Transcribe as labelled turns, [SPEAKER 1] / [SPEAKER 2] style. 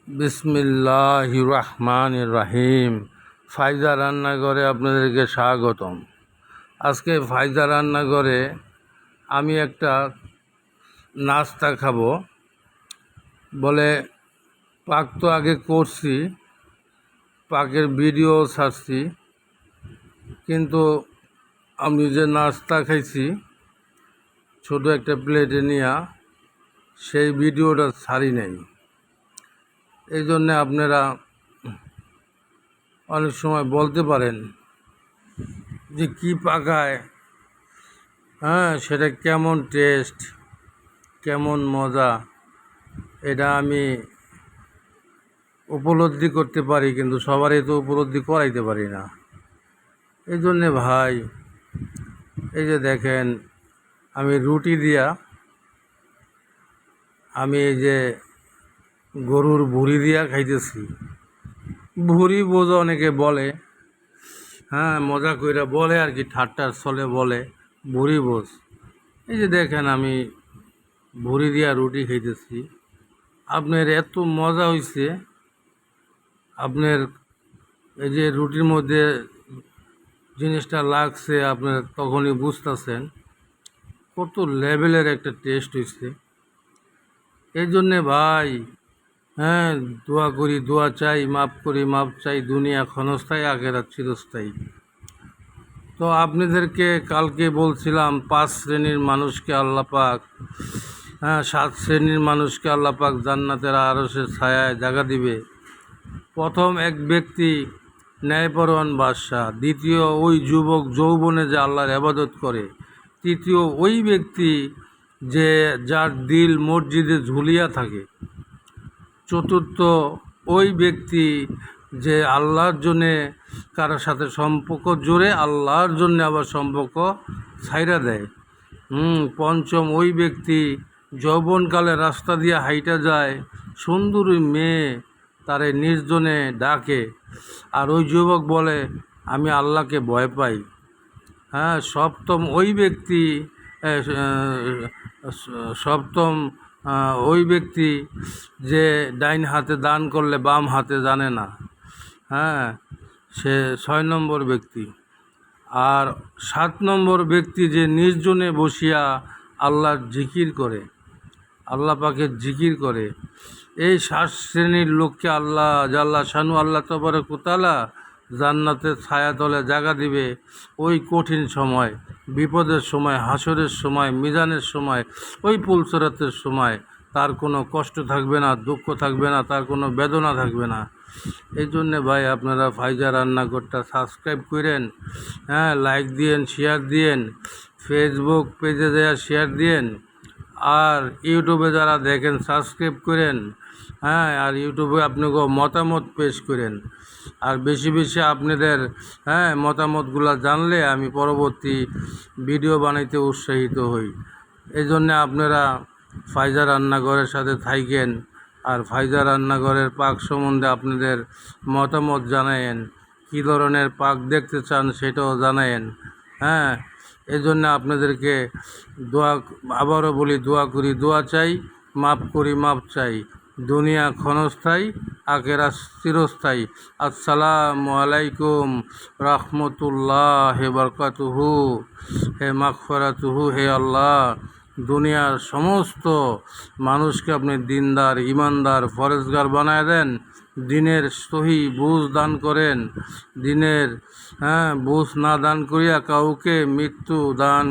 [SPEAKER 1] বিসমিল্লাহির রহমানির রহিম। ফায়দা রান্নাঘরে আপনাদেরকে স্বাগতম। আজকে ফায়দা রান্নাঘরে আমি একটা নাস্তা খাবো বলে পাক তো আগে করছি, পাকের ভিডিও ছাড়ছি, কিন্তু আমি যে নাস্তা খাইছি ছোট একটা প্লেটে নিয়ে সেই ভিডিওটা ছাড়ি নাই। এই জন্যে আপনারা অনেক সময় বলতে পারেন যে কি পাকায়, সেটা কেমন টেস্ট, কেমন মজা, এটা আমি উপলব্ধি করতে পারি, কিন্তু সবারই তো উপলব্ধি করাইতে পারি না। এই জন্যে ভাই, এই যে দেখেন আমি রুটি দিয়া, আমি এই যে গরুর ভুঁড়ি দিয়া খাইতেছি। ভুঁড়ি বোঝা অনেকে বলে, মজা কইরা বলে আর কি, ঠাট্টার ছলে বলে ভুঁড়ি বোঝ। এই যে দেখেন আমি ভুঁড়ি দিয়া রুটি খাইতেছি। আপনার এত মজা হইছে, আপনার এই যে রুটির মধ্যে জিনিসটা লাগছে আপনার তখনই বুঝতেছেন কত লেভেলের একটা টেস্ট হয়েছে। এই জন্যে ভাই, দোয়া করি, দোয়া চাই, মাপ করি, মাপ চাই, দুনিয়া ক্ষণস্থায়ী, আখেরাত চিরস্থায়ী। তো আপনাদেরকে কালকে বলছিলাম 5 শ্রেণীর মানুষকে আল্লাহ পাক, 7 শ্রেণীর মানুষকে আল্লাহ পাক জান্নাতের আরশের ছায়ায় জায়গা দিবে। প্রথম এক ব্যক্তি ন্যায়পরায়ণ বাদশাহ, দ্বিতীয় ওই যুবক যৌবনে যে আল্লাহর ইবাদত করে, তৃতীয় ওই ব্যক্তি যে যার দিল মসজিদে ঝুলিয়া থাকে, চতুর্থ ওই ব্যক্তি যে আল্লাহর জন্যে কারোর সাথে সম্পর্ক জোরে, আল্লাহর জন্যে আবার সম্পর্ক ছাইরা দেয়, পঞ্চম ওই ব্যক্তি যৌবনকালে রাস্তা দিয়ে হাইটা যায়, সুন্দরী মেয়ে তারে নির্জনে ডাকে, আর ওই যুবক বলে আমি আল্লাহকে ভয় পাই। সপ্তম ওই ব্যক্তি, সপ্তম ওই ব্যক্তি যে ডাইন হাতে দান করলে বাম হাতে জানে না, সে 6 নম্বর ব্যক্তি। আর 7 নম্বর ব্যক্তি যে নির্জনে বসিয়া আল্লাহর জিকির করে, আল্লাহ পাকের জিকির করে। এই 7 শ্রেণীর লোককে আল্লাহ জাল্লা শানু, আল্লাহ তাবারক ওয়া তাআলা জান্নাতের ছায়াতলে জায়গা দিবে। ওই কঠিন সময়, বিপদের সময়, হাসরের সময়, মিজানের সময়, ওই পুলসরাতের সময় তার কোনো কষ্ট থাকবে না, দুঃখ থাকবে না, তার কোনো বেদনা থাকবে না। এই জন্যে ভাই আপনারা ফায়জা রান্নাঘরটা সাবস্ক্রাইব করেন, লাইক দিয়েন, শেয়ার দিয়েন, ফেসবুক পেজে দেওয়া শেয়ার দিয়েন, আর ইউটিউবে যারা দেখেন সাবস্ক্রাইব করেন, আর ইউটিউবে আপনাকে মতামত পেশ করেন। আর বেশি বেশি আপনাদের মতামতগুলো জানলে আমি পরবর্তী ভিডিও বানাইতে উৎসাহিত হই। এই জন্যে আপনারা ফায়জা রান্নাঘরের সাথে থাকেন, আর ফায়জা রান্নাঘরের পাক সম্বন্ধে আপনাদের মতামত জানায়েন, কী ধরনের পাক দেখতে চান সেটাও জানায়েন। এই জন্য আপনাদেরকে দোয়া, আবারও বলি, দোয়া করি, দোয়া চাই, মাপ করি, মাপ চাই, দুনিয়া ক্ষণস্থায়ী, আখেরাত চিরস্থায়ী। আসসালামু আলাইকুম রাহমাতুল্লাহি ওয়া বারাকাতুহু। হে মাগফিরাতুহু, হে আল্লাহ, দুনিয়ার সমস্ত মানুষকে আপনি দিনদার, ইমানদার, ফরেজগার বানায় দেন, দিনের সহি বুঝ দান করেন, দিনের বুঝ না দান করিয়া কাউকে মৃত্যু দান